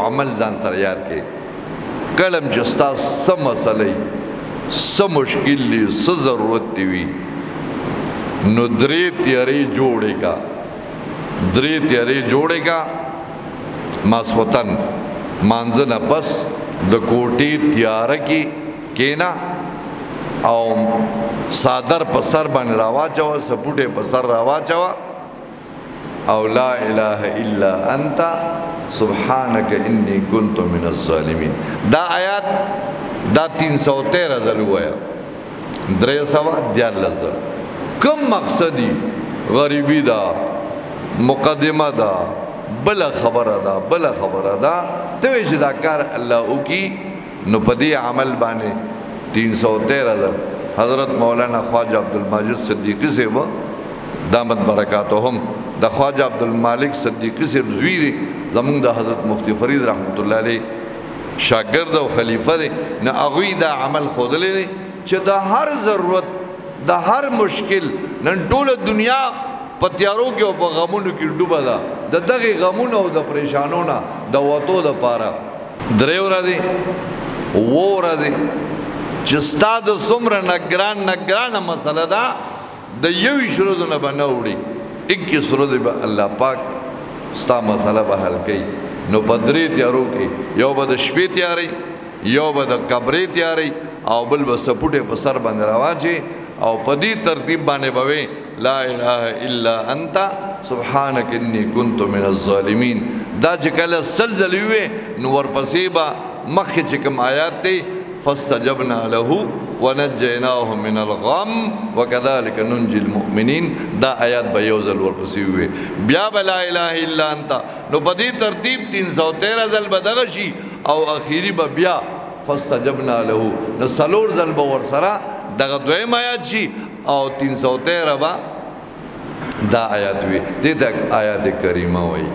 عمل ځان سره یاد کې کلم چې ستا څه مسلې څه مشکل دی څه ضرورت دی وي نو درې تیارې جوړې کا ماسخوتن مانځه نه پس د کوټې تیاره کې کېنا او صادر په سر باندې راواچوه سپوټې په سر راواچوه او لا اله الا انت سبحانك انی كنت من الظالمین دا آیات دا 313 ځل ووایه 314 کم مقصدی غریبی دا مقدمه دا بلا خبره دا ته وایې چې دا کار الله وکړي نو په دې عمل باندې 313 ځل حضرت مولانا خواجہ عبدالمجید صدیقی صاحب دامت برکاتهم د خواجہ عبدالمالک صدیقی صاحب زوی دی زمونږ د حضرت مفتی فرید رحمت الله علیه شاگرد او خلیفه دی نه هغوی دا عمل ښودلی دی چې د هر ضرورت د هر مشکل نن ټوله دنیا په تیارو کې او په غمونو کې ډوبه ده د دغې غمونو او د پریشانو نه د وتو دپاره 3 ورځې 7 ورځې چې ستا د څومره نه ګرانه مسله ده د 21 ورځو نه به نه وړي 21 ورځې به الله پاک ستا مسله به حل کوي نو په 3 تیارو کې یو به د شپې تیاری یو به د قبرې تیاری او بل به سپوټې په سر باندې راواچي او په دې ترتیب باندې به وې لا اله الا انت سبحانك انی كنت من الظالمین دا چې کله سلزل وې نو ورپسې به مخکې چې کوم آیات دی فاستجبنا له ونجيناه من الغم وكذلك ننجي المؤمنين دا آیات به یو ځل ورپسې وې بیا به لا اله الا انت نو په دې ترتیب 313 ځل به دغه شي او اخیری به بیا فاستجبنا له نو 4 ځل به ورسره دغه دویم آیات شي او 313 به دا آیات وي دې ته آیات کریمه وایي